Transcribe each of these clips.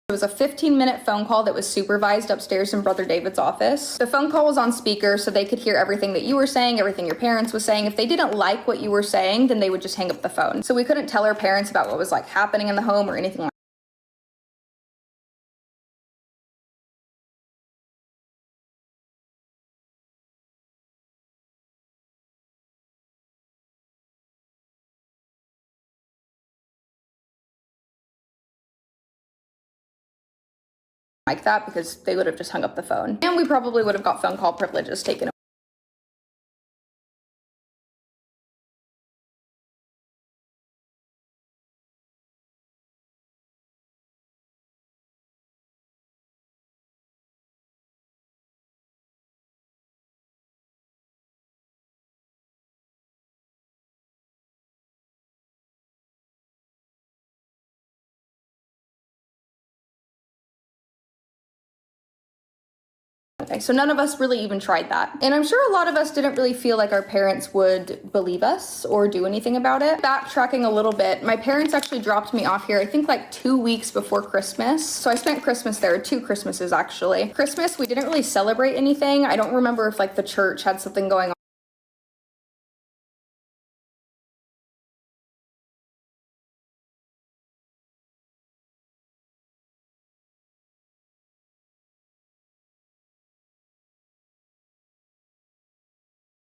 It was a 15-minute phone call that was supervised upstairs in Brother David's office. The phone call was on speaker so they could hear everything that you were saying, everything your parents was saying. If they didn't like what you were saying, then they would just hang up the phone. So we couldn't tell our parents about what was like happening in the home or anything like that because they would have just hung up the phone. And we probably would have got phone call privileges taken away. Okay, so none of us really even tried that. And I'm sure a lot of us didn't really feel like our parents would believe us or do anything about it. Backtracking a little bit, my parents actually dropped me off here, I think like 2 weeks before Christmas. So I spent Christmas there, 2 Christmases actually. Christmas, we didn't really celebrate anything. I don't remember if like the church had something going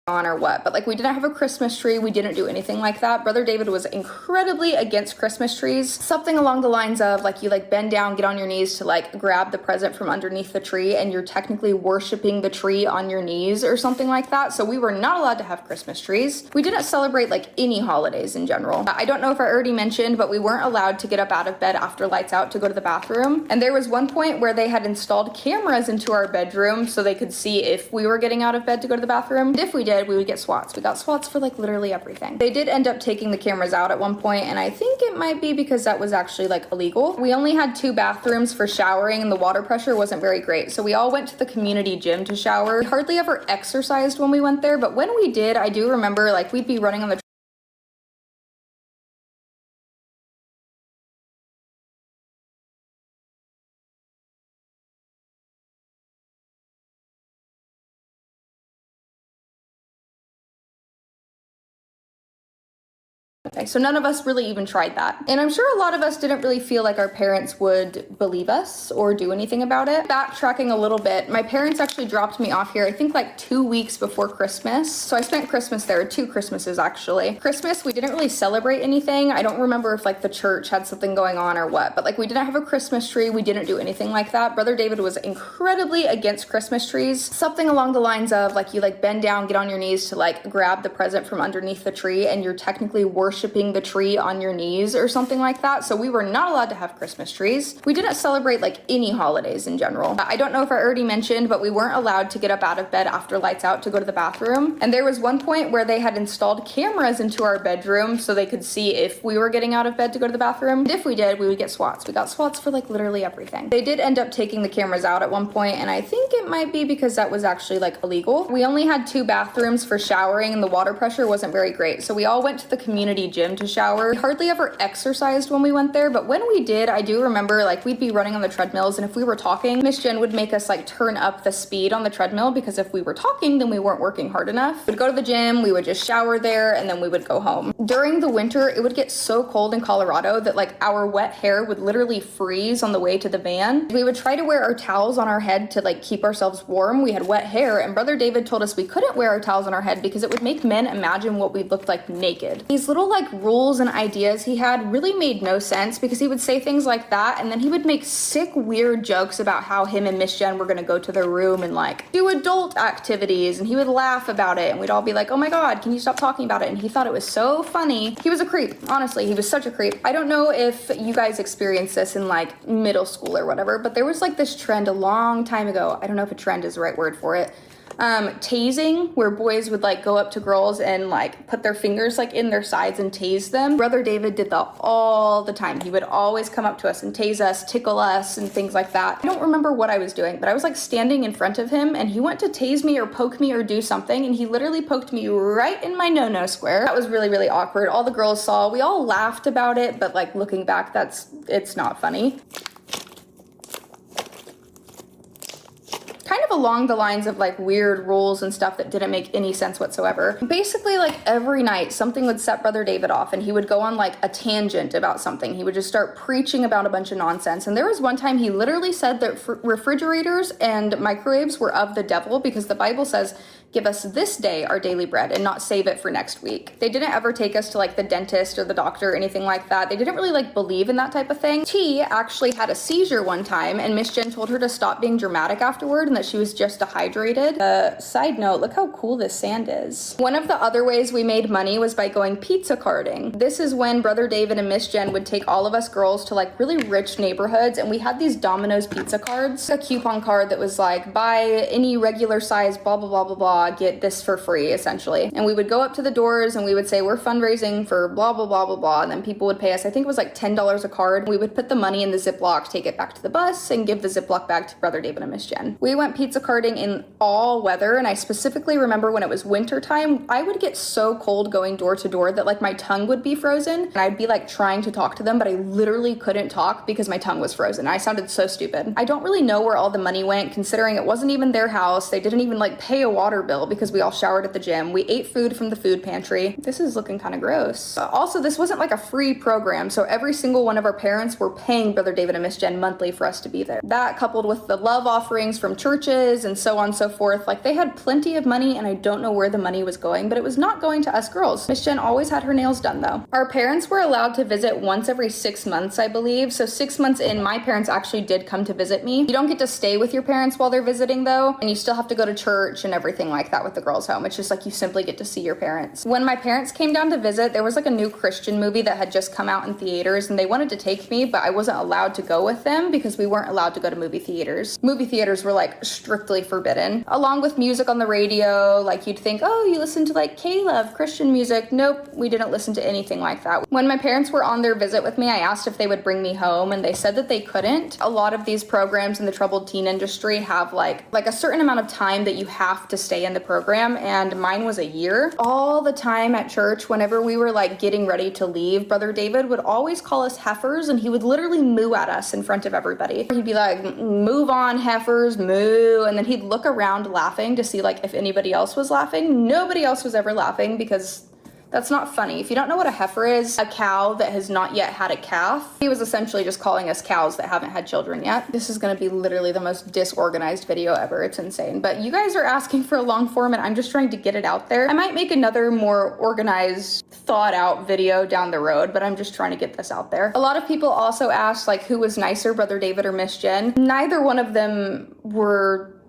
on or what, but like we didn't have a Christmas tree. We didn't do anything like that. Brother David was incredibly against Christmas trees. Something along the lines of like you like bend down, get on your knees to like grab the present from underneath the tree and you're technically worshiping the tree on your knees or something like that. So we were not allowed to have Christmas trees. We didn't celebrate like any holidays in general. I don't know if I already mentioned, but we weren't allowed to get up out of bed after lights out to go to the bathroom. And there was one point where they had installed cameras into our bedroom so they could see if we were getting out of bed to go to the bathroom. And if we did, we would get swats. We got swats for like literally everything. They did end up taking the cameras out at one point, and I think it might be because that was actually like illegal. We only had 2 bathrooms for showering and the water pressure wasn't very great. So we all went to the community gym to shower. We hardly ever exercised when we went there, but when we did, I do remember like we'd be running on the Okay, so none of us really even tried that. And I'm sure a lot of us didn't really feel like our parents would believe us or do anything about it. Backtracking a little bit, my parents actually dropped me off here, I think like 2 weeks before Christmas. So I spent Christmas there, 2 Christmases actually. Christmas, we didn't really celebrate anything. I don't remember if like the church had something going on or what, but like we didn't have a Christmas tree. We didn't do anything like that. Brother David was incredibly against Christmas trees. Something along the lines of like you like bend down, get on your knees to like grab the present from underneath the tree and you're technically worshiping the tree on your knees or something like that. So we were not allowed to have Christmas trees. We didn't celebrate like any holidays in general. I don't know if I already mentioned, but we weren't allowed to get up out of bed after lights out to go to the bathroom. And there was one point where they had installed cameras into our bedroom so they could see if we were getting out of bed to go to the bathroom. And if we did, we would get swats. We got swats for like literally everything. They did end up taking the cameras out at one point, and I think it might be because that was actually like illegal. We only had 2 bathrooms for showering and the water pressure wasn't very great. So we all went to the community gym to shower. We hardly ever exercised when we went there, but when we did, I do remember like we'd be running on the treadmills, and if we were talking, Miss Jen would make us like turn up the speed on the treadmill because if we were talking, then we weren't working hard enough. We'd go to the gym, we would just shower there, and then we would go home. During the winter, it would get so cold in Colorado that like our wet hair would literally freeze on the way to the van. We would try to wear our towels on our head to like keep ourselves warm. We had wet hair, and Brother David told us we couldn't wear our towels on our head because it would make men imagine what we looked like naked. These little like rules and ideas he had really made no sense because he would say things like that, and then he would make sick, weird jokes about how him and Miss Jen were gonna go to their room and like do adult activities, and he would laugh about it, and we'd all be like, oh my god, can you stop talking about it? And he thought it was so funny. He was a creep. Honestly, he was such a creep. I don't know if you guys experienced this in like middle school or whatever, but there was like this trend a long time ago. I don't know if a trend is the right word for it. Tasing, where boys would like go up to girls and like put their fingers like in their sides and tase them. Brother David did that all the time. He would always come up to us and tase us, tickle us, and things like that. I don't remember what I was doing, but I was like standing in front of him and he went to tase me or poke me or do something, and he literally poked me right in my no-no square. That was really, really awkward. All the girls saw, we all laughed about it, but like looking back, it's not funny. along the lines of like weird rules and stuff that didn't make any sense whatsoever. Basically, like every night something would set Brother David off and he would go on like a tangent about something. He would just start preaching about a bunch of nonsense. And there was one time he literally said that refrigerators and microwaves were of the devil because the Bible says, give us this day our daily bread and not save it for next week. They didn't ever take us to like the dentist or the doctor or anything like that. They didn't really like believe in that type of thing. T actually had a seizure one time and Miss Jen told her to stop being dramatic afterward and that she was just dehydrated. Side note, look how cool this sand is. One of the other ways we made money was by going pizza carting. This is when Brother David and Miss Jen would take all of us girls to like really rich neighborhoods and we had these Domino's pizza cards, a coupon card that was like buy any regular size blah blah blah blah blah, get this for free essentially. And we would go up to the doors and we would say we're fundraising for blah blah blah blah blah, and then people would pay us, I think it was like $10 a card. We would put the money in the Ziploc, take it back to the bus, and give the Ziploc bag to Brother David and Miss Jen. We went pizza carting in all weather, and I specifically remember when it was winter time, I would get so cold going door to door that like my tongue would be frozen and I'd be like trying to talk to them, but I literally couldn't talk because my tongue was frozen. I sounded so stupid. I don't really know where all the money went considering it wasn't even their house. They didn't even like pay a water bill because we all showered at the gym. We ate food from the food pantry. This is looking kind of gross. Also, this wasn't like a free program, so every single one of our parents were paying Brother David and Miss Jen monthly for us to be there. That coupled with the love offerings from churches and so on and so forth, like they had plenty of money and I don't know where the money was going, but it was not going to us girls. Miss Jen always had her nails done though. Our parents were allowed to visit once every 6 months, I believe. So 6 months in, my parents actually did come to visit me. You don't get to stay with your parents while they're visiting though, and you still have to go to church and everything like that with the girls' home. It's just like you simply get to see your parents. When my parents came down to visit, there was like a new Christian movie that had just come out in theaters and they wanted to take me, but I wasn't allowed to go with them because we weren't allowed to go to movie theaters. Movie theaters were like strictly forbidden. Along with music on the radio, like you'd think, oh, you listen to like K-Love, Christian music. Nope, we didn't listen to anything like that. When my parents were on their visit with me, I asked if they would bring me home and they said that they couldn't. A lot of these programs in the troubled teen industry have like a certain amount of time that you have to stay in the program, and mine was a year. All the time at church, whenever we were like getting ready to leave, Brother David would always call us heifers and he would literally moo at us in front of everybody. He'd be like, move on heifers, moo, and then he'd look around laughing to see like if anybody else was laughing. Nobody else was ever laughing because that's not funny. If you don't know what a heifer is, a cow that has not yet had a calf. He was essentially just calling us cows that haven't had children yet. This is gonna be literally the most disorganized video ever. It's insane. But you guys are asking for a long form and I'm just trying to get it out there. I might make another more organized, thought out video down the road, but I'm just trying to get this out there. A lot of people also asked like who was nicer, Brother David or Miss Jen. Neither one of them were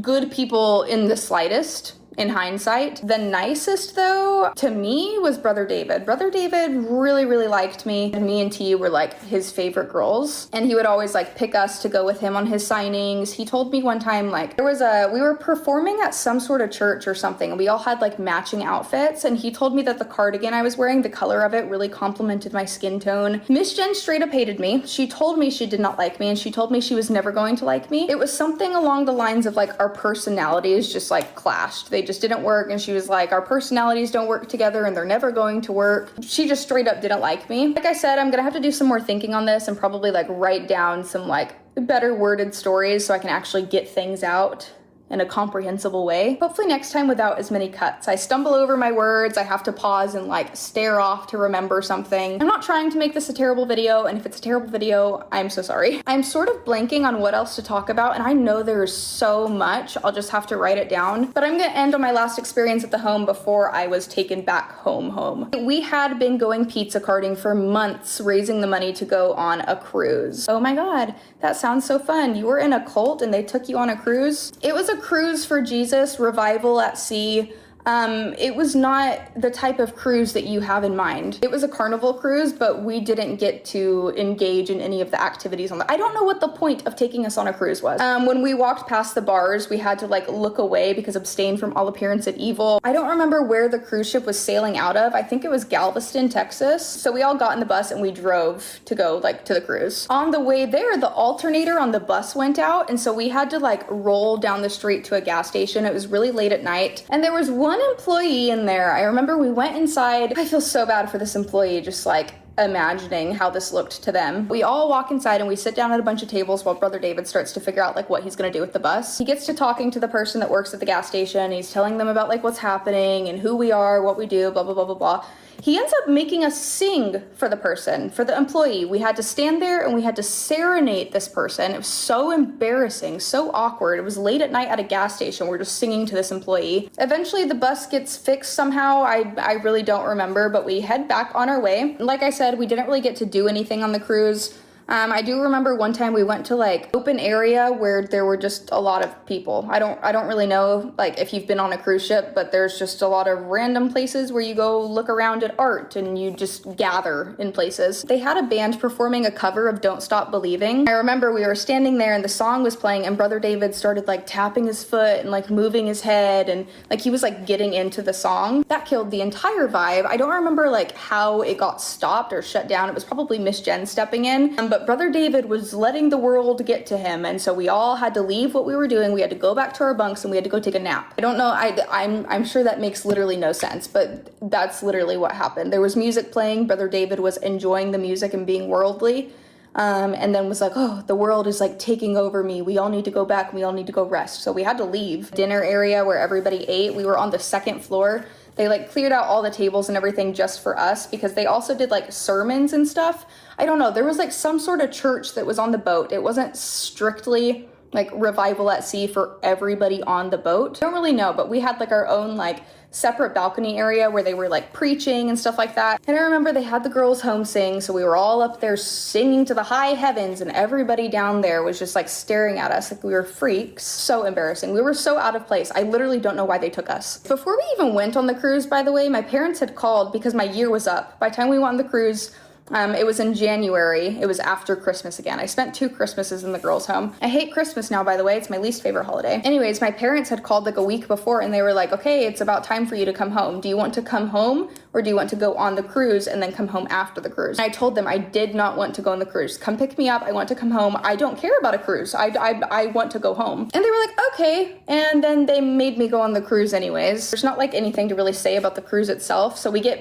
good people in the slightest. In hindsight. The nicest though to me was Brother David. Brother David really, really liked me, and me and T were like his favorite girls, and he would always like pick us to go with him on his signings. He told me one time like we were performing at some sort of church or something and we all had like matching outfits, and he told me that the cardigan I was wearing, the color of it really complimented my skin tone. Miss Jen straight up hated me. She told me she did not like me and she told me she was never going to like me. It was something along the lines of like our personalities just like clashed. They just didn't work, and she was like, our personalities don't work together and they're never going to work. She just straight up didn't like me. Like I said, I'm gonna have to do some more thinking on this and probably like write down some like better worded stories so I can actually get things out in a comprehensible way. Hopefully next time without as many cuts. I stumble over my words, I have to pause and like stare off to remember something. I'm not trying to make this a terrible video, and if it's a terrible video, I'm so sorry. I'm sort of blanking on what else to talk about, and I know there's so much, I'll just have to write it down. But I'm gonna end on my last experience at the home before I was taken back home. We had been going pizza carting for months, raising the money to go on a cruise. Oh my God, that sounds so fun. You were in a cult and they took you on a cruise? It was a Cruise for Jesus, Revival at Sea. It was not the type of cruise that you have in mind. It was a carnival cruise, but we didn't get to engage in any of the activities on the. I don't know what the point of taking us on a cruise was. When we walked past the bars, we had to like look away because abstain from all appearance of evil. I don't remember where the cruise ship was sailing out of. I think it was Galveston, Texas. So we all got in the bus and we drove to go like to the cruise. On the way there, the alternator on the bus went out, and so we had to like roll down the street to a gas station. It was really late at night, and there was one employee in there. I remember we went inside. I feel so bad for this employee, just like imagining how this looked to them. We all walk inside and we sit down at a bunch of tables while Brother David starts to figure out like what he's gonna do with the bus. He gets to talking to the person that works at the gas station. He's telling them about like what's happening and who we are, what we do, blah, blah, blah, blah, blah. He ends up making us sing for the person, for the employee. We had to stand there and we had to serenade this person. It was so embarrassing, so awkward. It was late at night at a gas station. We're just singing to this employee. Eventually the bus gets fixed somehow. I really don't remember, but we head back on our way. Like I said, we didn't really get to do anything on the cruise. I do remember one time we went to like open area where there were just a lot of people. I don't really know like if you've been on a cruise ship, but there's just a lot of random places where you go look around at art and you just gather in places. They had a band performing a cover of Don't Stop Believing. I remember we were standing there and the song was playing and Brother David started like tapping his foot and like moving his head and like he was like getting into the song. That killed the entire vibe. I don't remember like how it got stopped or shut down. It was probably Miss Jen stepping in. But Brother David was letting the world get to him, and so we all had to leave what we were doing. We had to go back to our bunks and we had to go take a nap. I don't know, I'm sure that makes literally no sense, but that's literally what happened. There was music playing, Brother David was enjoying the music and being worldly, and then was like, oh, the world is like taking over me. We all need to go back, we all need to go rest. So we had to leave. Dinner area where everybody ate, we were on the second floor. They like cleared out all the tables and everything just for us because they also did like sermons and stuff. I don't know, there was like some sort of church that was on the boat. It wasn't strictly like Revival at Sea for everybody on the boat. I don't really know, but we had like our own like separate balcony area where they were like preaching and stuff like that. And I remember they had the girls home sing, so we were all up there singing to the high heavens and everybody down there was just like staring at us like we were freaks. So embarrassing. We were so out of place. I literally don't know why they took us. Before we even went on the cruise, by the way, my parents had called because my year was up. By the time we went on the cruise, it was in January. It was after Christmas again. I spent 2 Christmases in the girls' home. I hate Christmas now, by the way. It's my least favorite holiday. Anyways, my parents had called like a week before and they were like, okay, it's about time for you to come home. Do you want to come home or do you want to go on the cruise and then come home after the cruise? And I told them I did not want to go on the cruise. Come pick me up. I want to come home. I don't care about a cruise. I want to go home. And they were like, okay. And then they made me go on the cruise anyways. There's not like anything to really say about the cruise itself. So we get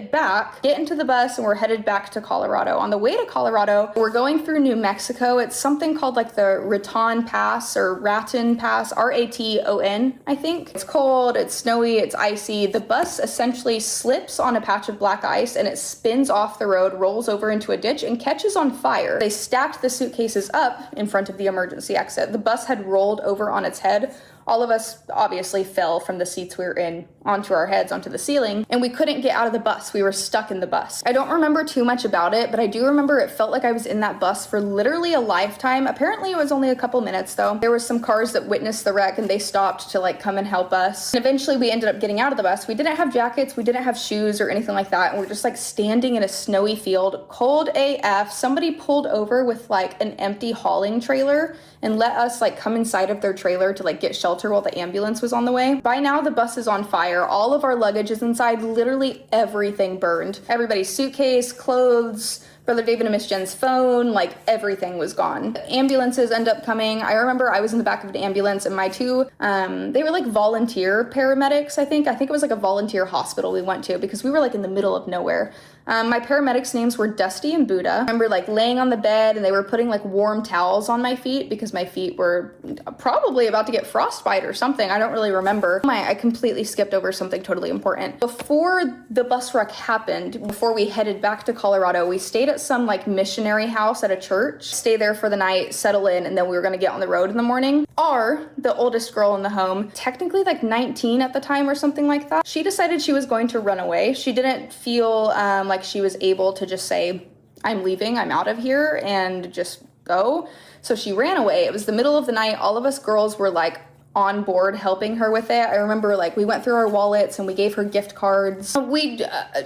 into the bus and we're headed back to Colorado. On the way to Colorado, we're going through New Mexico. It's something called like the Raton Pass or Raton Pass, R-A-T-O-N, I think. It's cold, it's snowy, it's icy. The bus essentially slips on a patch of black ice and it spins off the road, rolls over into a ditch and catches on fire. They stacked the suitcases up in front of the emergency exit. The bus had rolled over on its head. All of us obviously fell from the seats we were in onto our heads, onto the ceiling, and we couldn't get out of the bus. We were stuck in the bus. I don't remember too much about it, but I do remember it felt like I was in that bus for literally a lifetime. Apparently it was only a couple minutes though. There were some cars that witnessed the wreck and they stopped to like come and help us. And eventually we ended up getting out of the bus. We didn't have jackets, we didn't have shoes or anything like that, and we're just like standing in a snowy field, cold AF. Somebody pulled over with like an empty hauling trailer and let us like come inside of their trailer to like get shelter while the ambulance was on the way. By now the bus is on fire. All of our luggage is inside. Literally everything burned. Everybody's suitcase, clothes, Brother David and Miss Jen's phone, like everything was gone. Ambulances end up coming. I remember I was in the back of an ambulance and my two, they were like volunteer paramedics, I think. It was like a volunteer hospital we went to because we were like in the middle of nowhere. My paramedics' names were Dusty and Buddha. I remember like laying on the bed and they were putting like warm towels on my feet because my feet were probably about to get frostbite or something. I don't really remember. I completely skipped over something totally important. Before the bus wreck happened, before we headed back to Colorado, we stayed at some like missionary house at a church, stay there for the night, settle in, and then we were gonna get on the road in the morning. R, the oldest girl in the home, technically like 19 at the time or something like that, she decided she was going to run away. She didn't feel like she was able to just say, I'm leaving, I'm out of here, and just go. So she ran away. It was the middle of the night. All of us girls were like on board helping her with it. I remember like we went through our wallets and we gave her gift cards. We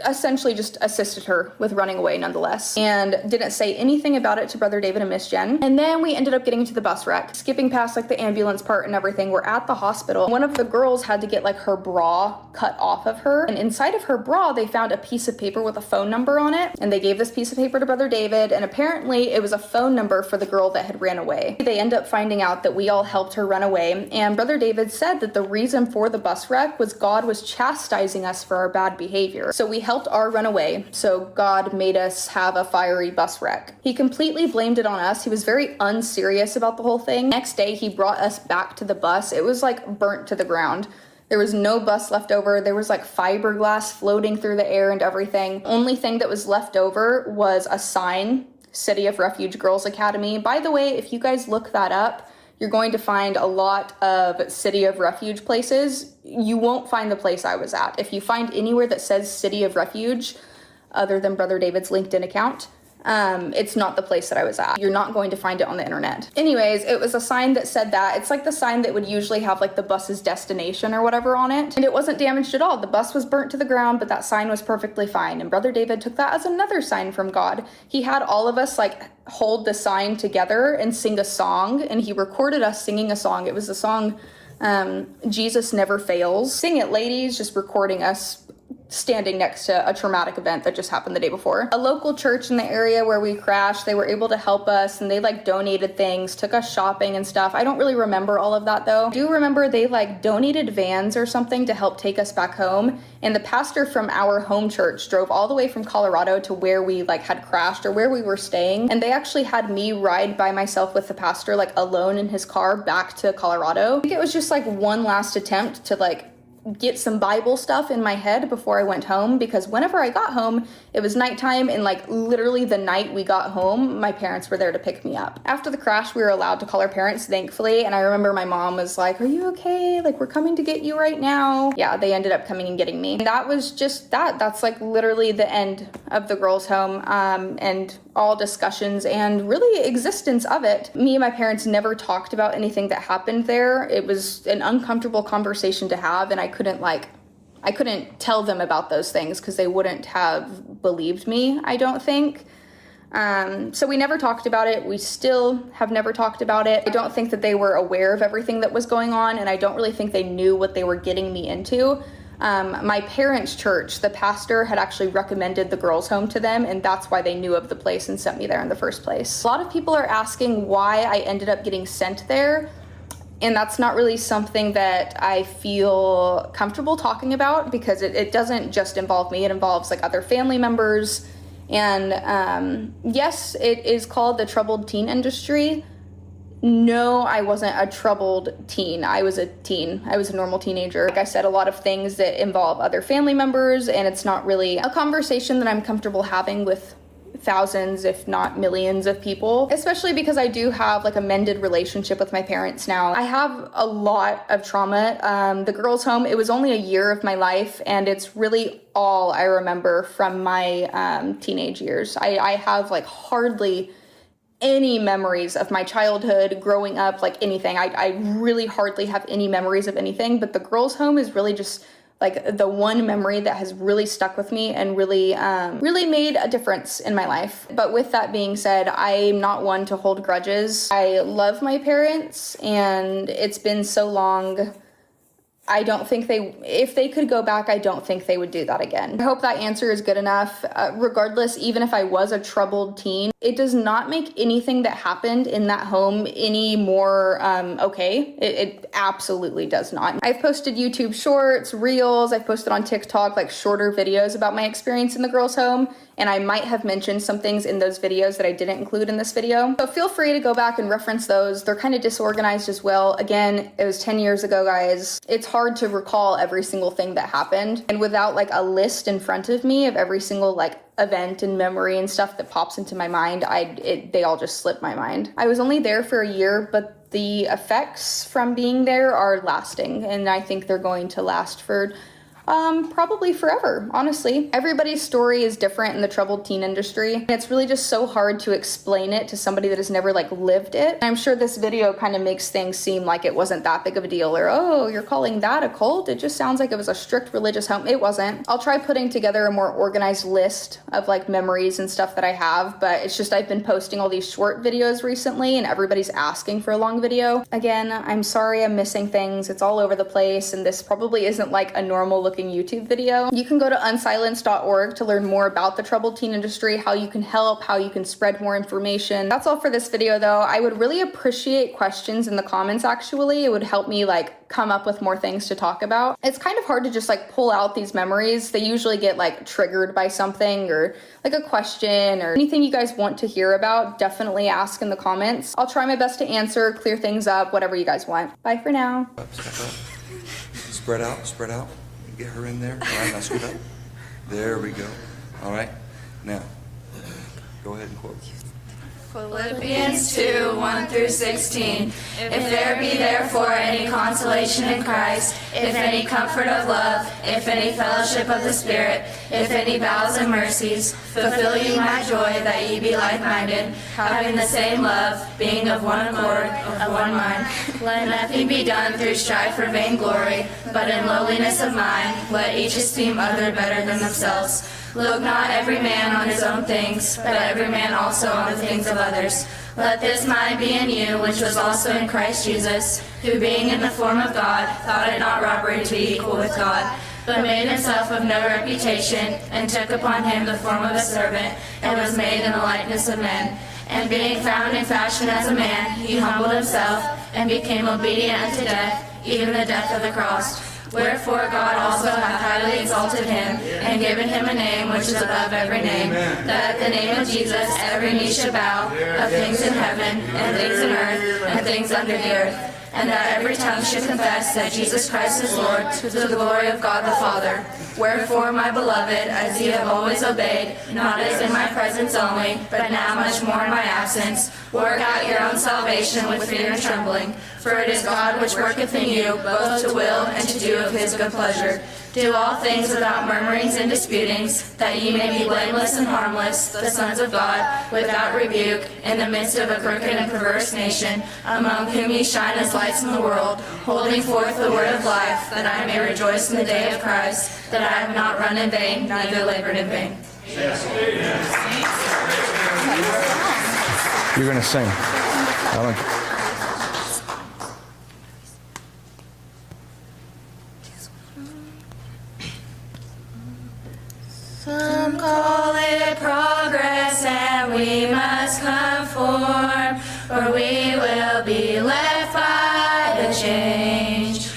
essentially just assisted her with running away nonetheless and didn't say anything about it to Brother David and Miss Jen. And then we ended up getting to the bus wreck, skipping past like the ambulance part and everything. We're at the hospital. One of the girls had to get like her bra cut off of her, and inside of her bra they found a piece of paper with a phone number on it, and they gave this piece of paper to Brother David, and apparently it was a phone number for the girl that had ran away. They end up finding out that we all helped her run away, and Brother David said that the reason for the bus wreck was God was chastising us for our bad behavior. So we helped R run away, so God made us have a fiery bus wreck. He completely blamed it on us. He was very unserious about the whole thing. Next day, he brought us back to the bus. It was like burnt to the ground. There was no bus left over. There was like fiberglass floating through the air and everything. Only thing that was left over was a sign, City of Refuge Girls Academy. By the way, if you guys look that up, you're going to find a lot of City of Refuge places. You won't find the place I was at. If you find anywhere that says City of Refuge, other than Brother David's LinkedIn account, it's not the place that I was at. You're not going to find it on the internet. Anyways, it was a sign that said that. It's like the sign that would usually have like the bus's destination or whatever on it. And it wasn't damaged at all. The bus was burnt to the ground, but that sign was perfectly fine. And Brother David took that as another sign from God. He had all of us like hold the sign together and sing a song. And he recorded us singing a song. It was the song, Jesus Never Fails. Sing it, ladies, just recording us standing next to a traumatic event that just happened the day before. A local church in the area where we crashed, they were able to help us, and they like donated things, took us shopping and stuff. I don't really remember all of that though. I do remember they like donated vans or something to help take us back home, and the pastor from our home church drove all the way from Colorado to where we like had crashed or where we were staying, and they actually had me ride by myself with the pastor like alone in his car back to Colorado. I think it was just like one last attempt to like get some Bible stuff in my head before I went home, because whenever I got home, it was nighttime, and like literally the night we got home, my parents were there to pick me up. After the crash, we were allowed to call our parents, thankfully, and I remember my mom was like, "Are you okay? Like, we're coming to get you right now." Yeah, they ended up coming and getting me. And that was just that. That's like literally the end of the girls' home, and all discussions and really existence of it. Me and my parents never talked about anything that happened there. It was an uncomfortable conversation to have, and I couldn't tell them about those things because they wouldn't have believed me, I don't think. So we never talked about it. We still have never talked about it. I don't think that they were aware of everything that was going on, and I don't really think they knew what they were getting me into. My parents' church, the pastor had actually recommended the girls' home to them, and that's why they knew of the place and sent me there in the first place. A lot of people are asking why I ended up getting sent there, and that's not really something that I feel comfortable talking about, because it doesn't just involve me. It involves like other family members, and yes, it is called the troubled teen industry. No, I wasn't a troubled teen. I was a teen. I was a normal teenager. Like I said, a lot of things that involve other family members, and it's not really a conversation that I'm comfortable having with thousands, if not millions of people, especially because I do have like a mended relationship with my parents now. I have a lot of trauma. The girls' home, it was only a year of my life, and it's really all I remember from my teenage years. I have like hardly any memories of my childhood, growing up, like anything. I really hardly have any memories of anything, but the girls' home is really just like the one memory that has really stuck with me and really made a difference in my life. But with that being said, I'm not one to hold grudges. I love my parents, and it's been so long. I don't think if they could go back, I don't think they would do that again. I hope that answer is good enough. Regardless, even if I was a troubled teen, it does not make anything that happened in that home any more okay. It absolutely does not. I've posted YouTube shorts, reels, I've posted on TikTok like shorter videos about my experience in the girls' home, and I might have mentioned some things in those videos that I didn't include in this video. So feel free to go back and reference those. They're kind of disorganized as well. Again, it was 10 years ago, guys. It's hard to recall every single thing that happened, and without like a list in front of me of every single like event and memory and stuff that pops into my mind, they all just slip my mind. I was only there for a year, but the effects from being there are lasting, and I think they're going to last for probably forever, honestly. Everybody's story is different in the troubled teen industry, and it's really just so hard to explain it to somebody that has never like lived it. I'm sure this video kind of makes things seem like it wasn't that big of a deal, or oh, you're calling that a cult? It just sounds like it was a strict religious home. It wasn't. I'll try putting together a more organized list of like memories and stuff that I have, but it's just I've been posting all these short videos recently, and everybody's asking for a long video. Again, I'm sorry I'm missing things. It's all over the place, and this probably isn't like a normal looking looking YouTube video. You can go to unsilenced.org to learn more about the troubled teen industry, how you can help, how you can spread more information. That's all for this video though. I would really appreciate questions in the comments actually. It would help me like come up with more things to talk about. It's kind of hard to just like pull out these memories. They usually get like triggered by something or like a question or anything you guys want to hear about. Definitely ask in the comments. I'll try my best to answer, clear things up, whatever you guys want. Bye for now. Step up. Spread out, spread out. Get her in there. All right, now scoot up. There we go. All right, now go ahead and quote. Philippians 2, 1 through 16. If there be therefore any consolation in Christ, if any comfort of love, if any fellowship of the Spirit, if any vows and mercies, fulfill ye my joy, that ye be like-minded, having the same love, being of one accord, of one mind. Let nothing be done through strife or vainglory, but in lowliness of mind, let each esteem other better than themselves. Look not every man on his own things, but every man also on the things of others. Let this mind be in you, which was also in Christ Jesus, who being in the form of God, thought it not robbery to be equal with God, but made himself of no reputation, and took upon him the form of a servant, and was made in the likeness of men. And being found in fashion as a man, he humbled himself, and became obedient unto death, even the death of the cross. Wherefore God also hath highly exalted him, and given him a name which is above every name, that at the name of Jesus every knee should bow, of things in heaven, and things in earth, and things under the earth, and that every tongue should confess that Jesus Christ is Lord, to the glory of God the Father. Wherefore, my beloved, as ye have always obeyed, not as in my presence only, but now much more in my absence, work out your own salvation with fear and trembling. For it is God which worketh in you, both to will and to do of his good pleasure. Do all things without murmurings and disputings, that ye may be blameless and harmless, the sons of God, without rebuke, in the midst of a crooked and perverse nation, among whom ye shine as lights in the world, holding forth the word of life, that I may rejoice in the day of Christ, that I have not run in vain, neither labored in vain. You're going to sing. I don't... Some call it progress, and we must conform, or we will be left by the change.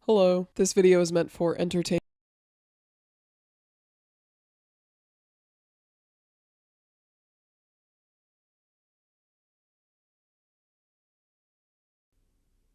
Hello, this video is meant for entertainment.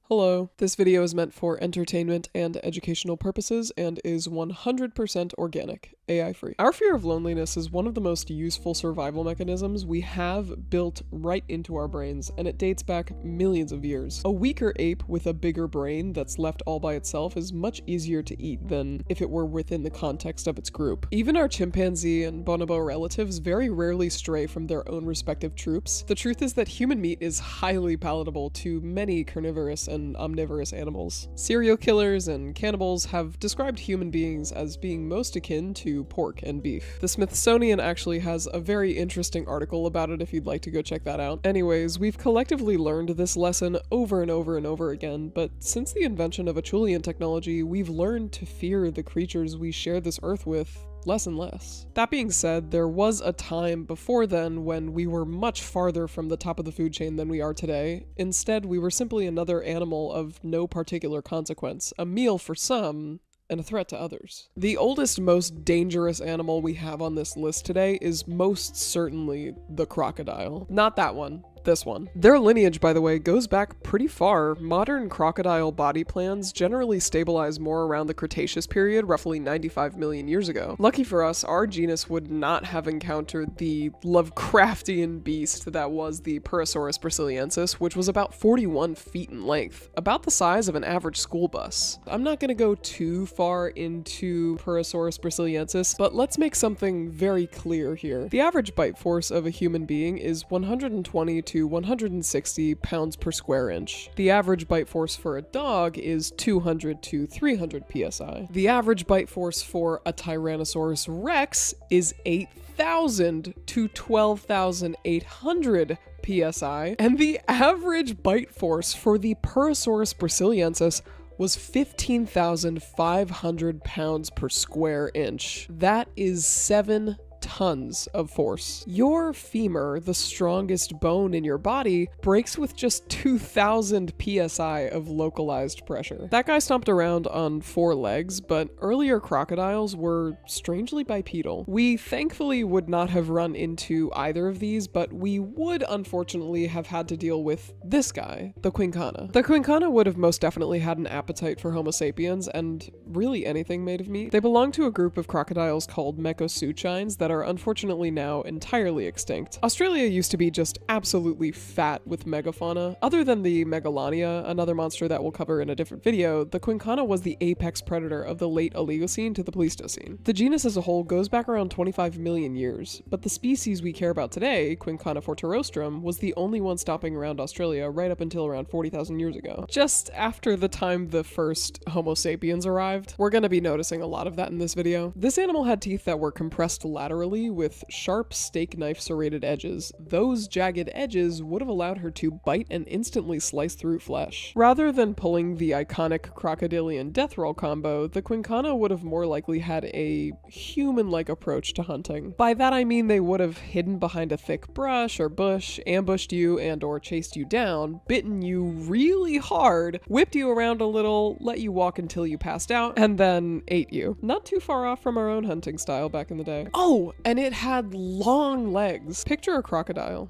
Hello, this video is meant for entertainment and educational purposes and is 100% organic, AI-free. Our fear of loneliness is one of the most useful survival mechanisms we have built right into our brains, and it dates back millions of years. A weaker ape with a bigger brain that's left all by itself is much easier to eat than if it were within the context of its group. Even our chimpanzee and bonobo relatives very rarely stray from their own respective troops. The truth is that human meat is highly palatable to many carnivorous and omnivorous animals. Serial killers and cannibals have described human beings as being most akin to to pork and beef. The Smithsonian actually has a very interesting article about it if you'd like to go check that out. Anyways, we've collectively learned this lesson over and over and over again, but since the invention of Acheulean technology, we've learned to fear the creatures we share this earth with less and less. That being said, there was a time before then when we were much farther from the top of the food chain than we are today. Instead, we were simply another animal of no particular consequence, a meal for some, and a threat to others. The oldest, most dangerous animal we have on this list today is most certainly the crocodile. Not that one. This one. Their lineage, by the way, goes back pretty far. Modern crocodile body plans generally stabilize more around the Cretaceous period, roughly 95 million years ago. Lucky for us, our genus would not have encountered the Lovecraftian beast that was the Parasaurus brasiliensis, which was about 41 feet in length, about the size of an average school bus. I'm not gonna go too far into Parasaurus brasiliensis, but let's make something very clear here. The average bite force of a human being is 120 to 160 pounds per square inch. The average bite force for a dog is 200 to 300 psi. The average bite force for a Tyrannosaurus rex is 8,000 to 12,800 psi, and the average bite force for the Parasaurus brasiliensis was 15,500 pounds per square inch. That is 7 tons of force. Your femur, the strongest bone in your body, breaks with just 2,000 psi of localized pressure. That guy stomped around on 4 legs, but earlier crocodiles were strangely bipedal. We thankfully would not have run into either of these, but we would unfortunately have had to deal with this guy, the Quincana. The Quincana would have most definitely had an appetite for Homo sapiens and really anything made of meat. They belong to a group of crocodiles called Mecosuchines that are unfortunately now entirely extinct. Australia used to be just absolutely fat with megafauna. Other than the Megalania, another monster that we'll cover in a different video, the Quincana was the apex predator of the late Oligocene to the Pleistocene. The genus as a whole goes back around 25 million years, but the species we care about today, Quincana forterostrum, was the only one stopping around Australia right up until around 40,000 years ago. Just after the time the first Homo sapiens arrived. We're gonna be noticing a lot of that in this video. This animal had teeth that were compressed laterally with sharp steak knife serrated edges. Those jagged edges would have allowed her to bite and instantly slice through flesh. Rather than pulling the iconic crocodilian death roll combo, the Quincana would have more likely had a human-like approach to hunting. By that I mean they would have hidden behind a thick brush or bush, ambushed you and or chased you down, bitten you really hard, whipped you around a little, let you walk until you passed out, and then ate you. Not too far off from our own hunting style back in the day. Oh, and it had long legs. Picture a crocodile.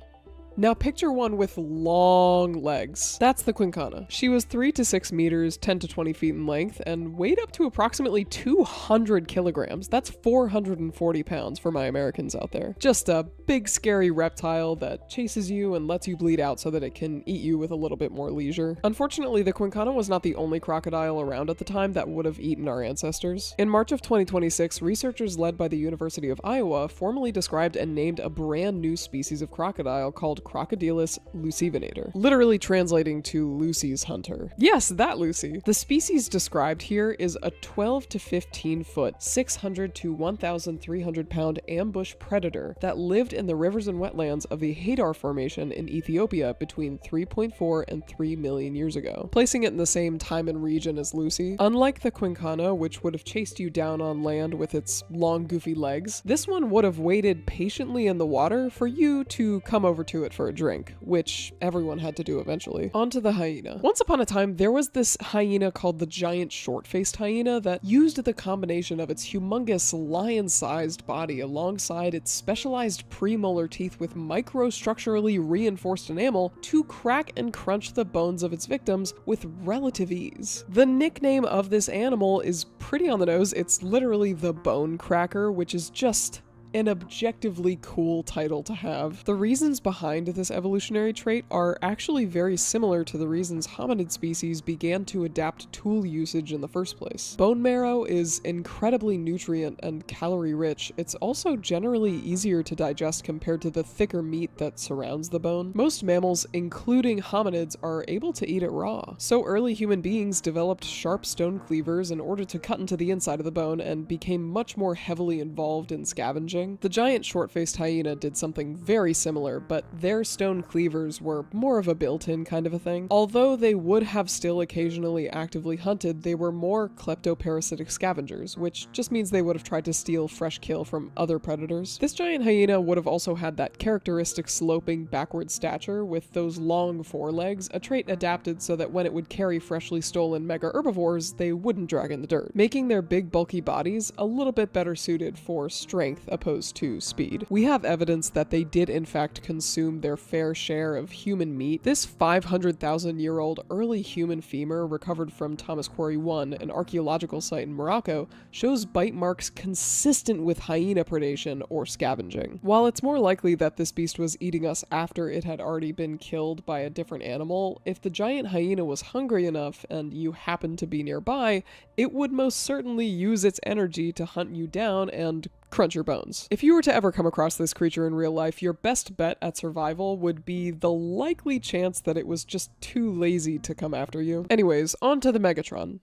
Now picture one with long legs. That's the Quincana. She was 3 to 6 meters, 10 to 20 feet in length, and weighed up to approximately 200 kilograms. That's 440 pounds for my Americans out there. Just a big scary reptile that chases you and lets you bleed out so that it can eat you with a little bit more leisure. Unfortunately, the Quincana was not the only crocodile around at the time that would have eaten our ancestors. In March of 2026, researchers led by the University of Iowa formally described and named a brand new species of crocodile called Crocodylus lucivinator, literally translating to Lucy's hunter. Yes, that Lucy. The species described here is a 12 to 15 foot, 600 to 1,300 pound ambush predator that lived in the rivers and wetlands of the Hadar Formation in Ethiopia between 3.4 and 3 million years ago, placing it in the same time and region as Lucy. Unlike the Quincana, which would have chased you down on land with its long goofy legs, this one would have waited patiently in the water for you to come over to it for a drink, which everyone had to do eventually. On to the hyena. Once upon a time, there was this hyena called the giant short-faced hyena that used the combination of its humongous lion-sized body alongside its specialized premolar teeth with microstructurally reinforced enamel to crack and crunch the bones of its victims with relative ease. The nickname of this animal is pretty on the nose. It's literally the bone cracker, which is just an objectively cool title to have. The reasons behind this evolutionary trait are actually very similar to the reasons hominid species began to adapt tool usage in the first place. Bone marrow is incredibly nutrient and calorie rich. It's also generally easier to digest compared to the thicker meat that surrounds the bone. Most mammals, including hominids, are able to eat it raw. So early human beings developed sharp stone cleavers in order to cut into the inside of the bone and became much more heavily involved in scavenging. The giant short-faced hyena did something very similar, but their stone cleavers were more of a built-in kind of a thing. Although they would have still occasionally actively hunted, they were more kleptoparasitic scavengers, which just means they would have tried to steal fresh kill from other predators. This giant hyena would have also had that characteristic sloping backward stature with those long forelegs, a trait adapted so that when it would carry freshly stolen mega herbivores, they wouldn't drag in the dirt, making their big bulky bodies a little bit better suited for strength opposed to speed. We have evidence that they did in fact consume their fair share of human meat. This 500,000-year-old early human femur recovered from Thomas Quarry 1, an archaeological site in Morocco, shows bite marks consistent with hyena predation or scavenging. While it's more likely that this beast was eating us after it had already been killed by a different animal, if the giant hyena was hungry enough and you happened to be nearby, it would most certainly use its energy to hunt you down and crunch your bones. If you were to ever come across this creature in real life, your best bet at survival would be the likely chance that it was just too lazy to come after you. Anyways, on to the Megatron.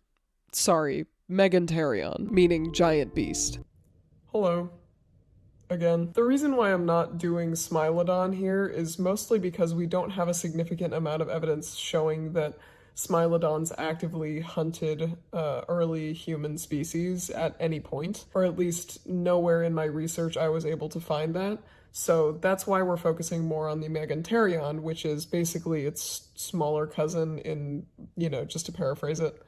Sorry, Megantherion, meaning giant beast. Hello. Again. The reason why I'm not doing Smilodon here is mostly because we don't have a significant amount of evidence showing that Smilodons actively hunted early human species at any point, or at least nowhere in my research I was able to find that. So that's why we're focusing more on the Megantherion, which is basically its smaller cousin in, just to paraphrase it.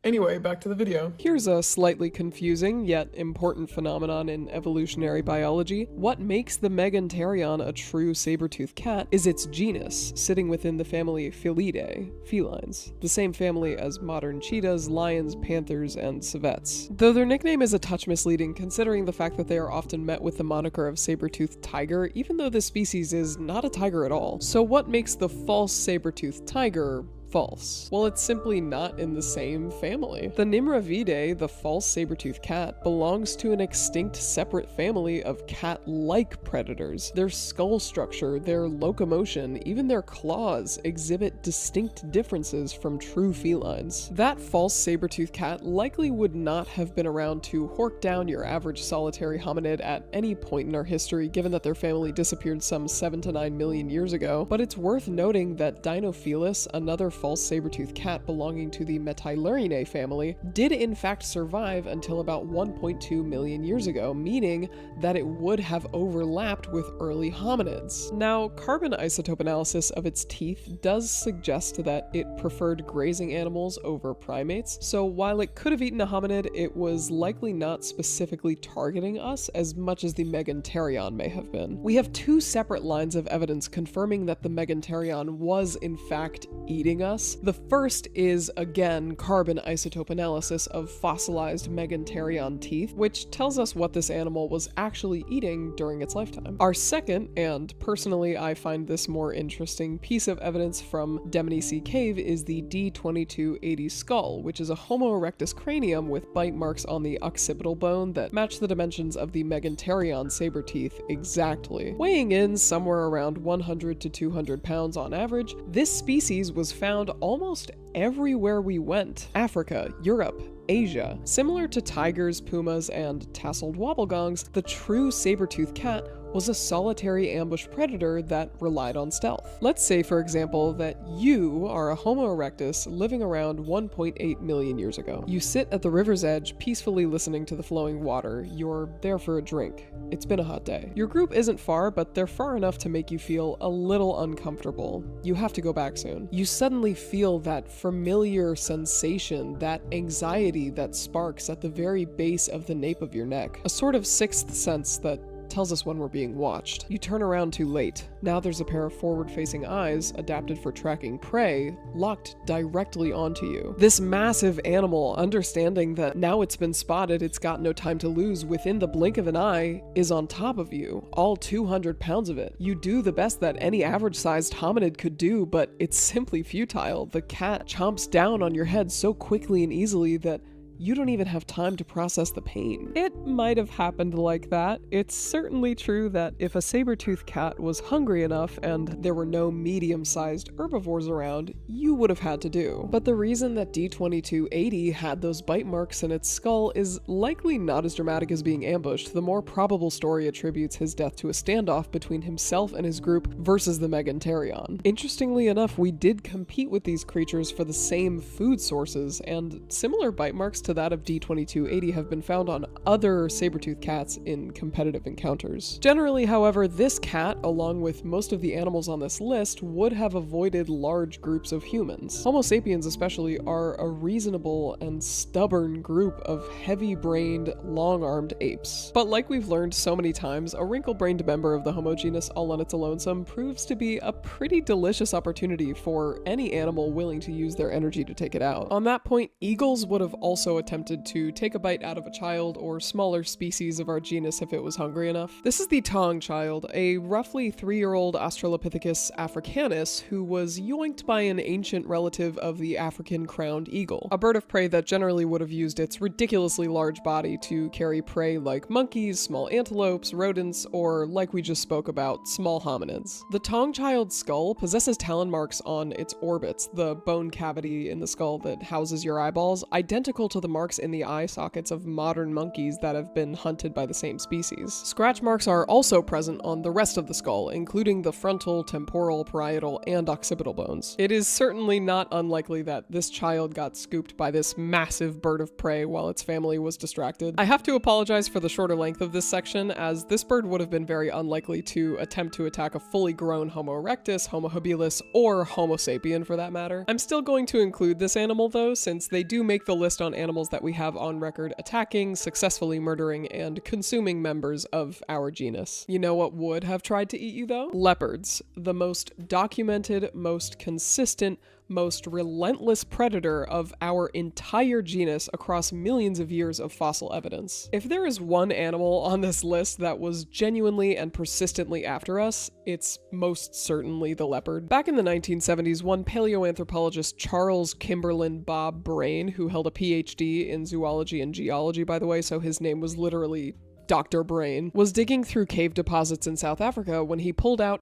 Anyway, back to the video. Here's a slightly confusing yet important phenomenon in evolutionary biology. What makes the Megantherion a true saber-toothed cat is its genus, sitting within the family Felidae, felines, the same family as modern cheetahs, lions, panthers, and civets. Though their nickname is a touch misleading considering the fact that they are often met with the moniker of saber-toothed tiger, even though this species is not a tiger at all. So what makes the false saber-toothed tiger false? Well, it's simply not in the same family. The Nimravidae, the false saber-toothed cat, belongs to an extinct separate family of cat-like predators. Their skull structure, their locomotion, even their claws exhibit distinct differences from true felines. That false saber-toothed cat likely would not have been around to hork down your average solitary hominid at any point in our history, given that their family disappeared some 7 to 9 million years ago, but it's worth noting that Dinofelis, another false saber-toothed cat belonging to the Metylurinae family, did in fact survive until about 1.2 million years ago, meaning that it would have overlapped with early hominids. Now, carbon isotope analysis of its teeth does suggest that it preferred grazing animals over primates, so while it could have eaten a hominid, it was likely not specifically targeting us as much as the Megantherion may have been. We have two separate lines of evidence confirming that the Megantherion was in fact eating us. The first is, again, carbon isotope analysis of fossilized Megantherion teeth, which tells us what this animal was actually eating during its lifetime. Our second, and personally I find this more interesting, piece of evidence from Dmanisi Cave is the D2280 skull, which is a Homo erectus cranium with bite marks on the occipital bone that match the dimensions of the Megantherion saber teeth exactly. Weighing in somewhere around 100 to 200 pounds on average, this species was found almost everywhere we went: Africa, Europe, Asia. Similar to tigers, pumas, and tasseled wobblegongs, the true saber-toothed cat was a solitary ambush predator that relied on stealth. Let's say, for example, that you are a Homo erectus living around 1.8 million years ago. You sit at the river's edge, peacefully listening to the flowing water. You're there for a drink. It's been a hot day. Your group isn't far, but they're far enough to make you feel a little uncomfortable. You have to go back soon. You suddenly feel that familiar sensation, that anxiety that sparks at the very base of the nape of your neck. A sort of sixth sense that tells us when we're being watched. You turn around too late. Now there's a pair of forward-facing eyes, adapted for tracking prey, locked directly onto you. This massive animal, understanding that now it's been spotted, it's got no time to lose, within the blink of an eye, is on top of you, all 200 pounds of it. You do the best that any average-sized hominid could do, but it's simply futile. The cat chomps down on your head so quickly and easily that you don't even have time to process the pain. It might have happened like that. It's certainly true that if a saber-toothed cat was hungry enough and there were no medium-sized herbivores around, you would have had to do. But the reason that D2280 had those bite marks in its skull is likely not as dramatic as being ambushed. The more probable story attributes his death to a standoff between himself and his group versus the Megantherion. Interestingly enough, we did compete with these creatures for the same food sources, and similar bite marks to that of D2280 have been found on other saber-toothed cats in competitive encounters. Generally, however, this cat, along with most of the animals on this list, would have avoided large groups of humans. Homo sapiens especially are a reasonable and stubborn group of heavy-brained, long-armed apes. But like we've learned so many times, a wrinkle-brained member of the Homo genus all on its lonesome proves to be a pretty delicious opportunity for any animal willing to use their energy to take it out. On that point, eagles would have also attempted to take a bite out of a child or smaller species of our genus if it was hungry enough. This is the Tong child, a roughly 3-year-old Australopithecus africanus who was yoinked by an ancient relative of the African crowned eagle, a bird of prey that generally would have used its ridiculously large body to carry prey like monkeys, small antelopes, rodents, or, like we just spoke about, small hominids. The Tong child's skull possesses talon marks on its orbits, the bone cavity in the skull that houses your eyeballs, identical to the marks in the eye sockets of modern monkeys that have been hunted by the same species. Scratch marks are also present on the rest of the skull, including the frontal, temporal, parietal, and occipital bones. It is certainly not unlikely that this child got scooped by this massive bird of prey while its family was distracted. I have to apologize for the shorter length of this section, as this bird would have been very unlikely to attempt to attack a fully grown Homo erectus, Homo habilis, or Homo sapien for that matter. I'm still going to include this animal though, since they do make the list on animals that we have on record attacking, successfully murdering, and consuming members of our genus. You know what would have tried to eat you though? Leopards. The most documented, most consistent, most relentless predator of our entire genus across millions of years of fossil evidence. If there is one animal on this list that was genuinely and persistently after us, it's most certainly the leopard. Back in the 1970s, one paleoanthropologist, Charles Kimberlin Bob Brain, who held a PhD in zoology and geology, by the way, so his name was literally Dr. Brain, was digging through cave deposits in South Africa when he pulled out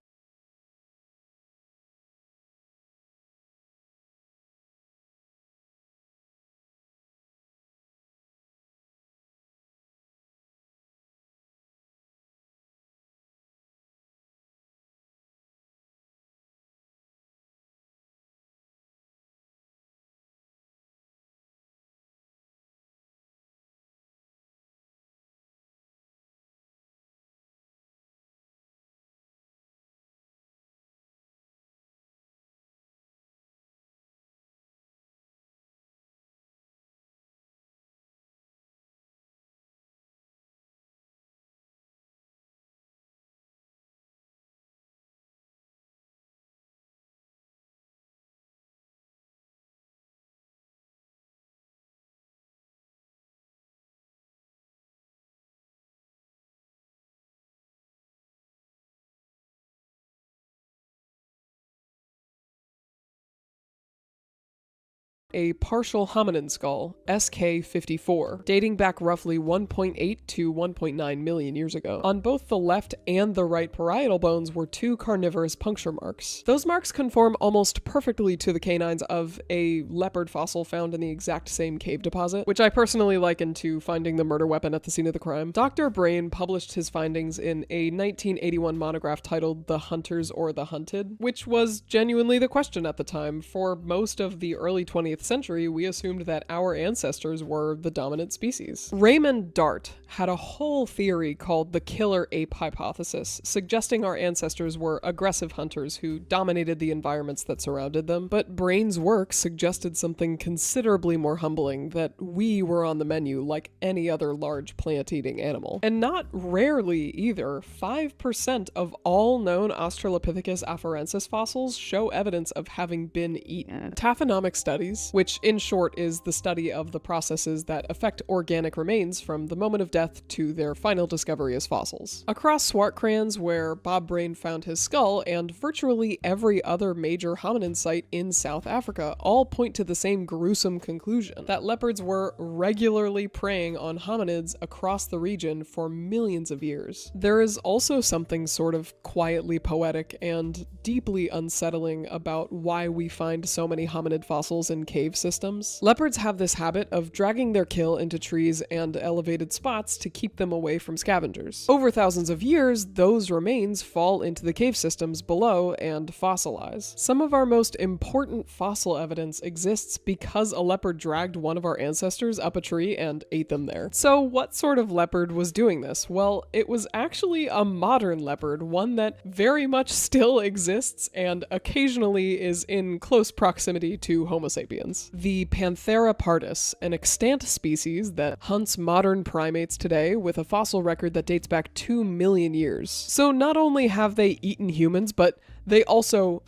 a partial hominin skull, SK54, dating back roughly 1.8 to 1.9 million years ago. On both the left and the right parietal bones were 2 carnivorous puncture marks. Those marks conform almost perfectly to the canines of a leopard fossil found in the exact same cave deposit, which I personally liken to finding the murder weapon at the scene of the crime. Dr. Brain published his findings in a 1981 monograph titled The Hunters or the Hunted, which was genuinely the question at the time. For most of the early 20th 20th century, we assumed that our ancestors were the dominant species. Raymond Dart had a whole theory called the killer ape hypothesis, suggesting our ancestors were aggressive hunters who dominated the environments that surrounded them, but Brain's work suggested something considerably more humbling, that we were on the menu like any other large plant-eating animal. And not rarely either, 5% of all known Australopithecus afarensis fossils show evidence of having been eaten. Taphonomic studies, which in short is the study of the processes that affect organic remains from the moment of death to their final discovery as fossils. Across Swartkrans, where Bob Brain found his skull, and virtually every other major hominin site in South Africa all point to the same gruesome conclusion, that leopards were regularly preying on hominids across the region for millions of years. There is also something sort of quietly poetic and deeply unsettling about why we find so many hominid fossils in cave systems. Leopards have this habit of dragging their kill into trees and elevated spots to keep them away from scavengers. Over thousands of years, those remains fall into the cave systems below and fossilize. Some of our most important fossil evidence exists because a leopard dragged one of our ancestors up a tree and ate them there. So what sort of leopard was doing this? Well, it was actually a modern leopard, one that very much still exists and occasionally is in close proximity to Homo sapiens. The Panthera pardus, an extant species that hunts modern primates today with a fossil record that dates back 2 million years. So not only have they eaten humans, but they also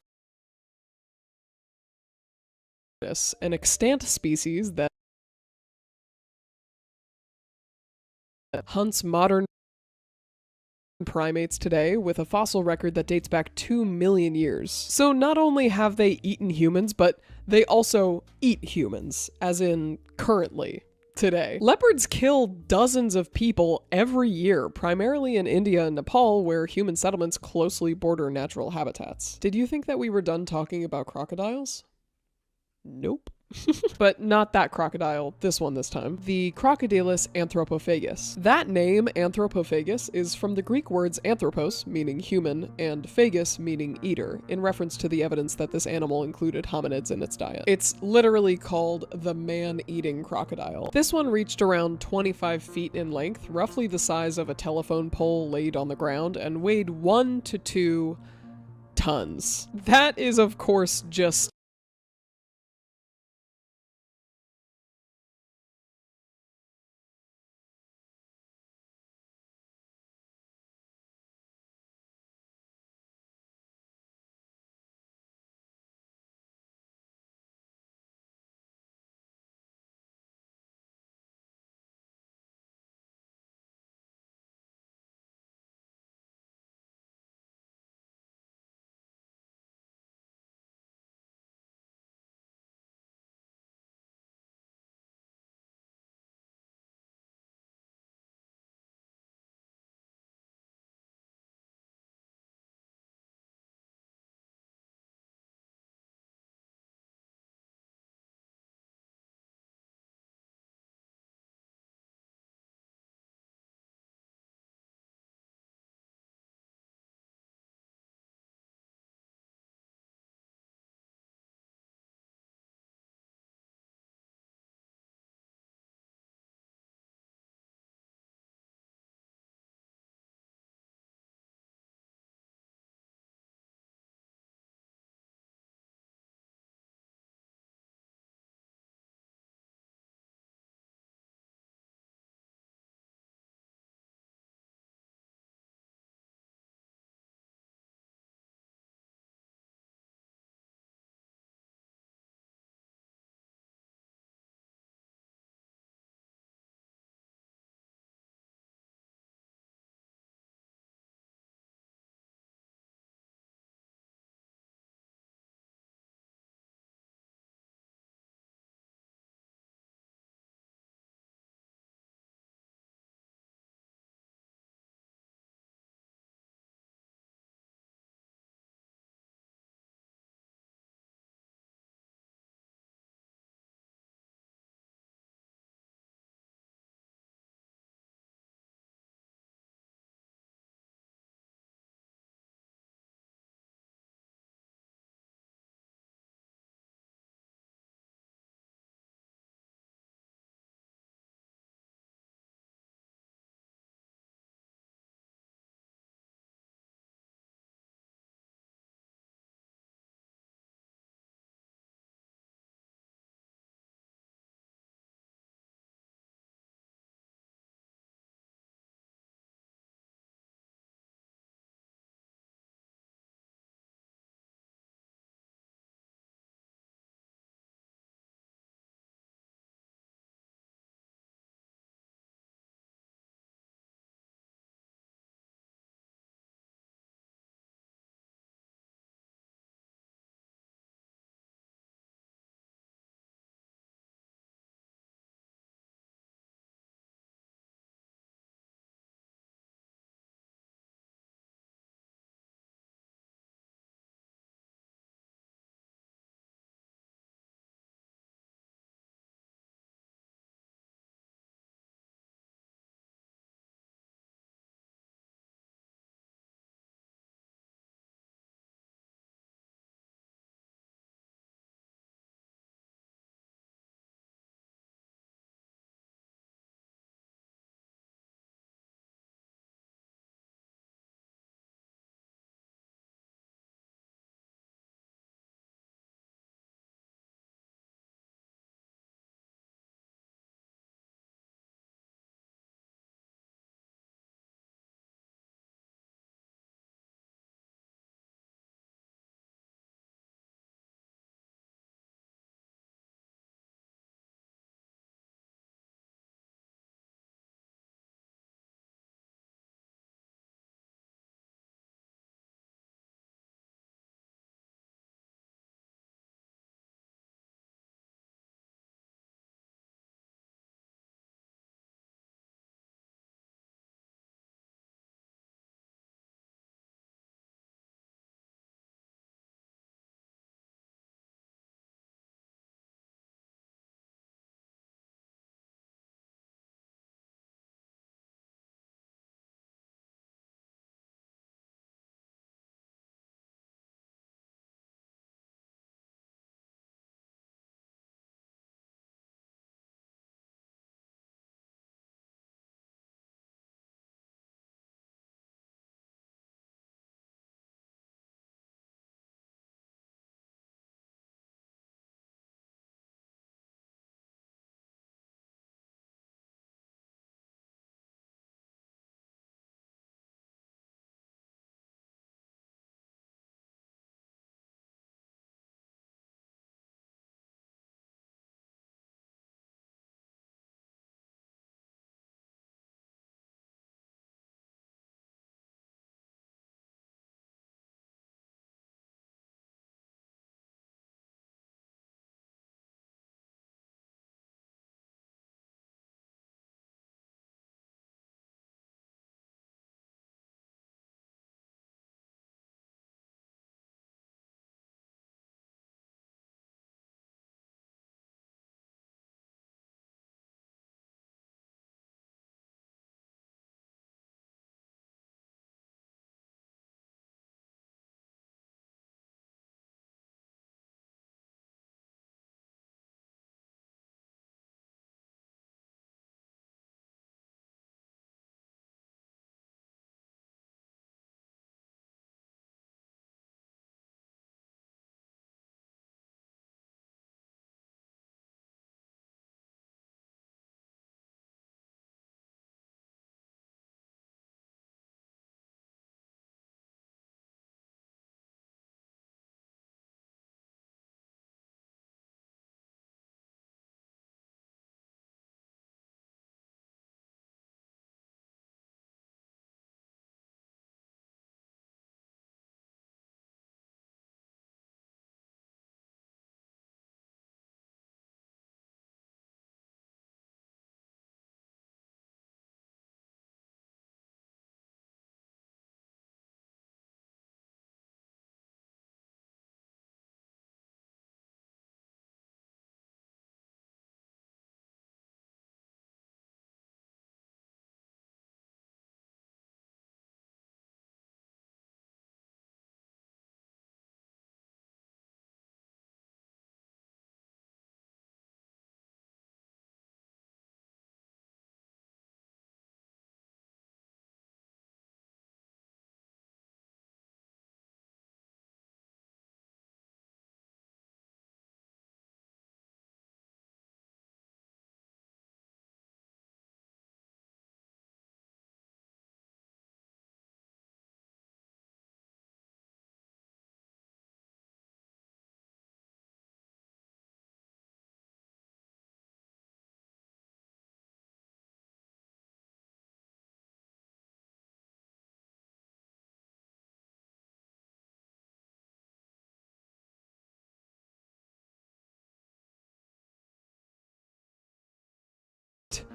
an extant species that hunts modern primates today with a fossil record that dates back 2 million years. So not only have they eaten humans, but they also eat humans, as in currently. Today. Leopards kill dozens of people every year, primarily in India and Nepal, where human settlements closely border natural habitats. Did you think that we were done talking about crocodiles? Nope. But not that crocodile, this one this time. The Crocodylus anthropophagus. That name, anthropophagus, is from the Greek words anthropos, meaning human, and phagus, meaning eater, in reference to the evidence that this animal included hominids in its diet. It's literally called the man-eating crocodile. This one reached around 25 feet in length, roughly the size of a telephone pole laid on the ground, and weighed 1 to 2 tons. That is, of course, just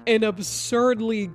an absurdly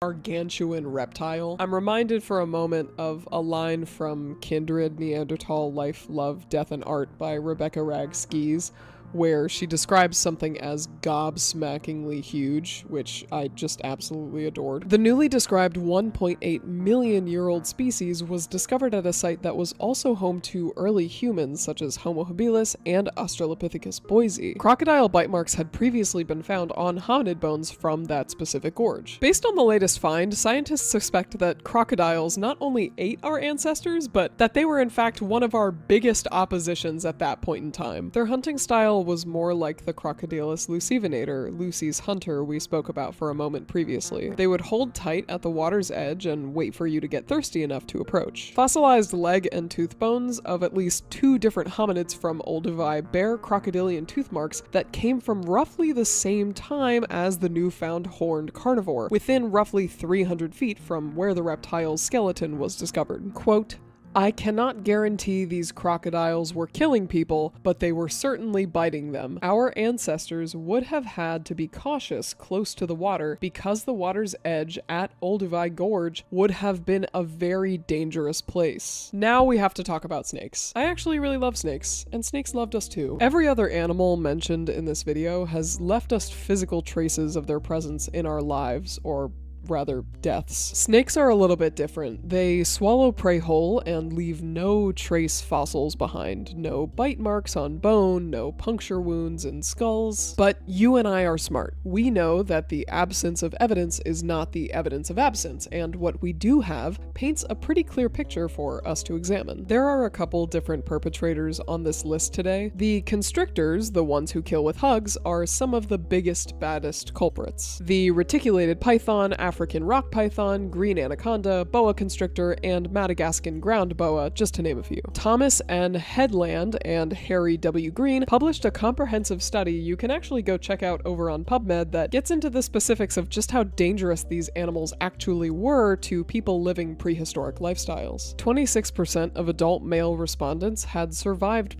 gargantuan reptile. I'm reminded for a moment of a line from Kindred, Neanderthal, Life, Love, Death, and Art by Rebecca Ragskis, where she describes something as gobsmackingly huge, which I just absolutely adored. The newly described 1.8 million year old species was discovered at a site that was also home to early humans such as Homo habilis and Australopithecus boise. Crocodile bite marks had previously been found on hominid bones from that specific gorge. Based on the latest find, scientists suspect that crocodiles not only ate our ancestors, but that they were in fact one of our biggest oppositions at that point in time. Their hunting style was more like the Crocodylus lucivinator, Lucy's hunter we spoke about for a moment previously. They would hold tight at the water's edge and wait for you to get thirsty enough to approach. Fossilized leg and tooth bones of at least 2 different hominids from Olduvai bear crocodilian tooth marks that came from roughly the same time as the newfound horned carnivore, within roughly 300 feet from where the reptile's skeleton was discovered. Quote, "I cannot guarantee these crocodiles were killing people, but they were certainly biting them. Our ancestors would have had to be cautious close to the water because the water's edge at Olduvai Gorge would have been a very dangerous place." Now we have to talk about snakes. I actually really love snakes, and snakes loved us too. Every other animal mentioned in this video has left us physical traces of their presence in our lives, or rather deaths. Snakes are a little bit different. They swallow prey whole and leave no trace fossils behind. No bite marks on bone, no puncture wounds in skulls. But you and I are smart. We know that the absence of evidence is not the evidence of absence, and what we do have paints a pretty clear picture for us to examine. There are a couple different perpetrators on this list today. The constrictors, the ones who kill with hugs, are some of the biggest, baddest culprits. The reticulated python, African rock python, green anaconda, boa constrictor, and Madagascan ground boa, just to name a few. Thomas N. Headland and Harry W. Green published a comprehensive study you can actually go check out over on PubMed that gets into the specifics of just how dangerous these animals actually were to people living prehistoric lifestyles. 26% of adult male respondents had survived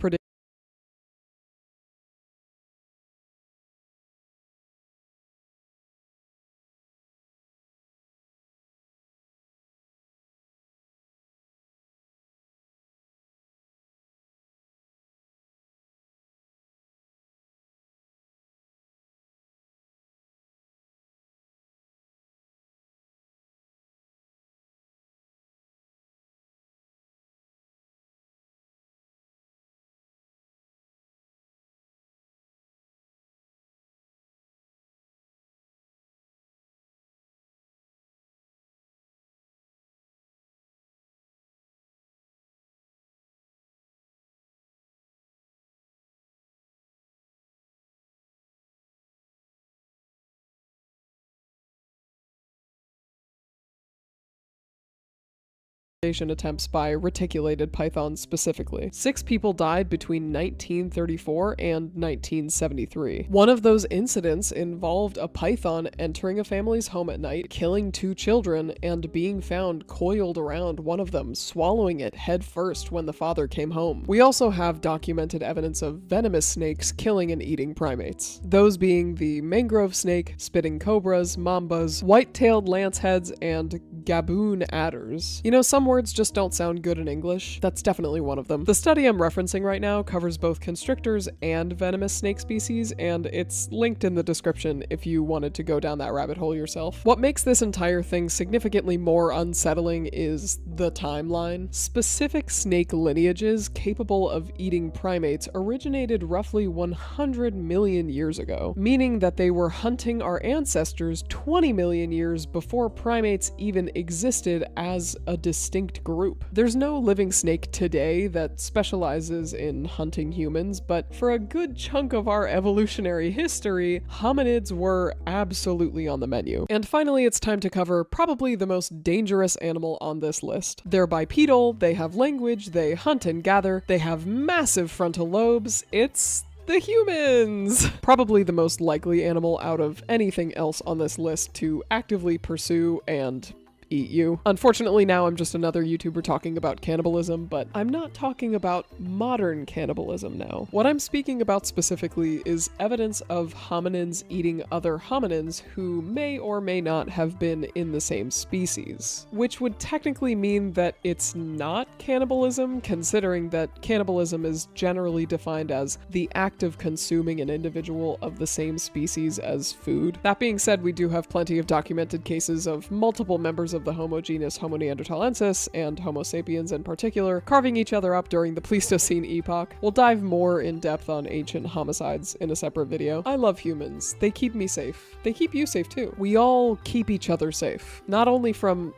attempts by reticulated pythons specifically. 6 people died between 1934 and 1973. One of those incidents involved a python entering a family's home at night, killing 2 children, and being found coiled around one of them, swallowing it head first when the father came home. We also have documented evidence of venomous snakes killing and eating primates. Those being the mangrove snake, spitting cobras, mambas, white-tailed lanceheads, and gaboon adders. You know, some words just don't sound good in English. That's definitely one of them. The study I'm referencing right now covers both constrictors and venomous snake species, and it's linked in the description if you wanted to go down that rabbit hole yourself. What makes this entire thing significantly more unsettling is the timeline. Specific snake lineages capable of eating primates originated roughly 100 million years ago, meaning that they were hunting our ancestors 20 million years before primates even existed as a distinct group. There's no living snake today that specializes in hunting humans, but for a good chunk of our evolutionary history, hominids were absolutely on the menu. And finally, it's time to cover probably the most dangerous animal on this list. They're bipedal, they have language, they hunt and gather, they have massive frontal lobes. It's the humans! Probably the most likely animal out of anything else on this list to actively pursue and eat you. Unfortunately, now I'm just another YouTuber talking about cannibalism, but I'm not talking about modern cannibalism now. What I'm speaking about specifically is evidence of hominins eating other hominins who may or may not have been in the same species, which would technically mean that it's not cannibalism, considering that cannibalism is generally defined as the act of consuming an individual of the same species as food. That being said, we do have plenty of documented cases of multiple members of the Homo genus Homo neanderthalensis and Homo sapiens in particular carving each other up during the Pleistocene epoch. We'll dive more in depth on ancient homicides in a separate video. I love humans. They keep me safe. They keep you safe too. We all keep each other safe. Not only from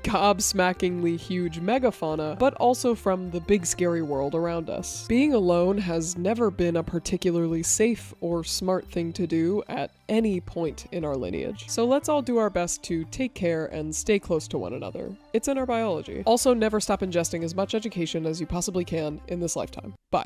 gobsmackingly huge megafauna, but also from the big scary world around us. Being alone has never been a particularly safe or smart thing to do at any point in our lineage. So let's all do our best to take care and stay close to one another. It's in our biology. Also, never stop ingesting as much education as you possibly can in this lifetime. Bye.